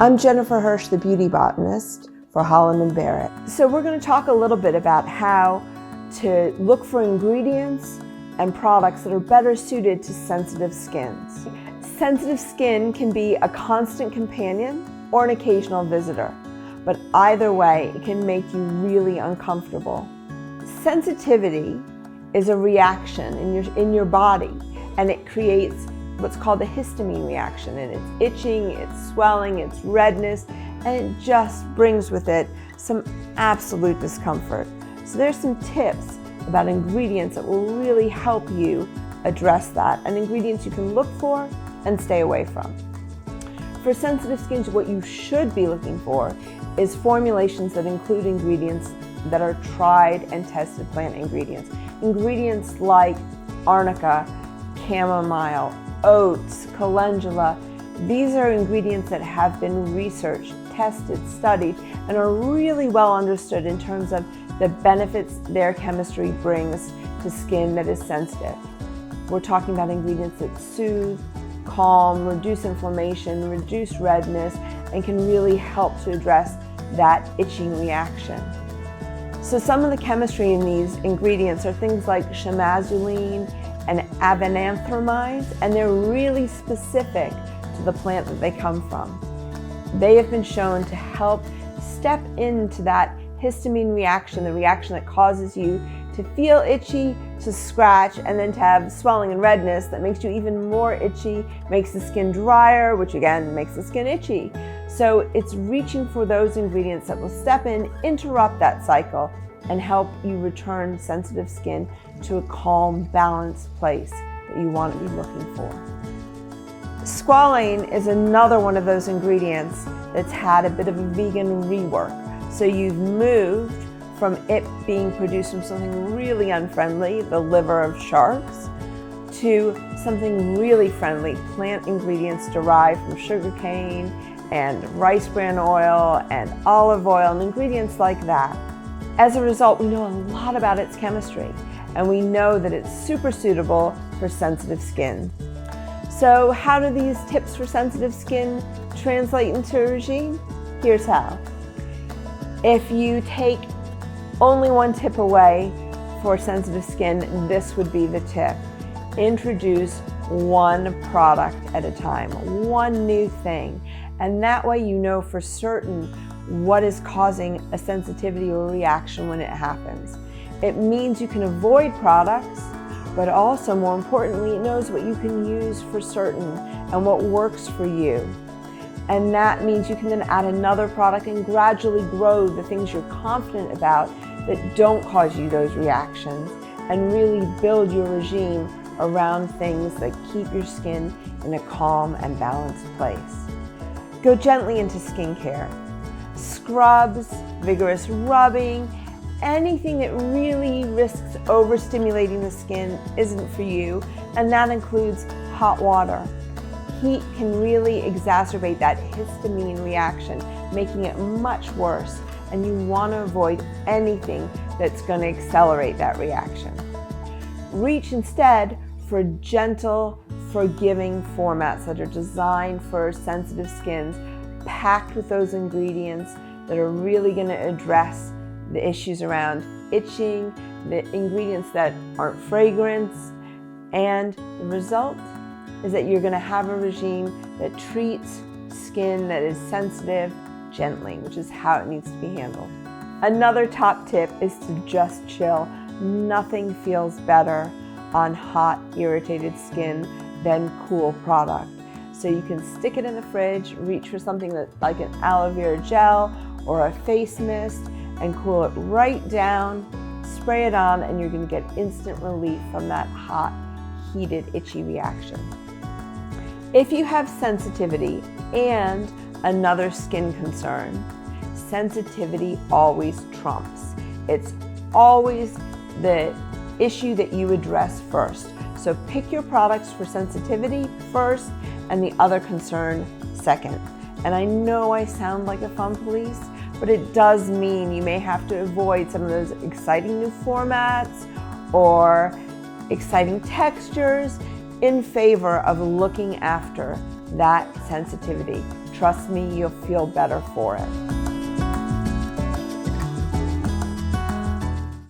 I'm Jennifer Hirsch, the beauty botanist for Holland Barrett. So we're going to talk a little bit about how to look for ingredients and products that are better suited to sensitive skins. Sensitive skin can be a constant companion or an occasional visitor, but either way, it can make you really uncomfortable. Sensitivity is a reaction in your body, and it creates what's called a histamine reaction, and it's itching, it's swelling, it's redness, and it just brings with it some absolute discomfort. So there's some tips about ingredients that will really help you address that, and ingredients you can look for and stay away from. For sensitive skins, what you should be looking for is formulations that include ingredients that are tried and tested plant ingredients. Ingredients like arnica, chamomile, oats, calendula. These are ingredients that have been researched, tested, studied, and are really well understood in terms of the benefits their chemistry brings to skin that is sensitive. We're talking about ingredients that soothe, calm, reduce inflammation, reduce redness, and can really help to address that itching reaction. So some of the chemistry in these ingredients are things like chemazoline and avenanthramides, and they're really specific to the plant that they come from. They have been shown to help step into that histamine reaction, the reaction that causes you to feel itchy, to scratch, and then to have swelling and redness that makes you even more itchy, makes the skin drier, which again makes the skin itchy. So it's reaching for those ingredients that will step in, interrupt that cycle, and help you return sensitive skin to a calm, balanced place that you want to be looking for. Squalane is another one of those ingredients that's had a bit of a vegan rework. So you've moved from it being produced from something really unfriendly, the liver of sharks, to something really friendly, plant ingredients derived from sugarcane and rice bran oil and olive oil and ingredients like that. As a result, we know a lot about its chemistry, and we know that it's super suitable for sensitive skin. So how do these tips for sensitive skin translate into a regime? Here's how. If you take only one tip away for sensitive skin, this would be the tip. Introduce one product at a time, one new thing, and that way you know for certain what is causing a sensitivity or reaction when it happens. It means you can avoid products, but also more importantly, it knows what you can use for certain and what works for you. And that means you can then add another product and gradually grow the things you're confident about that don't cause you those reactions, and really build your regime around things that keep your skin in a calm and balanced place. Go gently into skincare. Scrubs, vigorous rubbing, anything that really risks overstimulating the skin isn't for you, and that includes hot water. Heat can really exacerbate that histamine reaction, making it much worse, and you want to avoid anything that's going to accelerate that reaction. Reach instead for gentle, forgiving formats that are designed for sensitive skins, packed with those ingredients that are really going to address the issues around itching, the ingredients that aren't fragrance, and the result is that you're going to have a regime that treats skin that is sensitive gently, which is how it needs to be handled. Another top tip is to just chill. Nothing feels better on hot, irritated skin than cool product. So you can stick it in the fridge, reach for something that's like an aloe vera gel or a face mist, and cool it right down, spray it on, and you're going to get instant relief from that hot, heated, itchy reaction. If you have sensitivity and another skin concern, sensitivity always trumps. It's always the issue that you address first. So pick your products for sensitivity first and the other concern second. And I know I sound like a fun police, but it does mean you may have to avoid some of those exciting new formats or exciting textures in favor of looking after that sensitivity. Trust me, you'll feel better for it.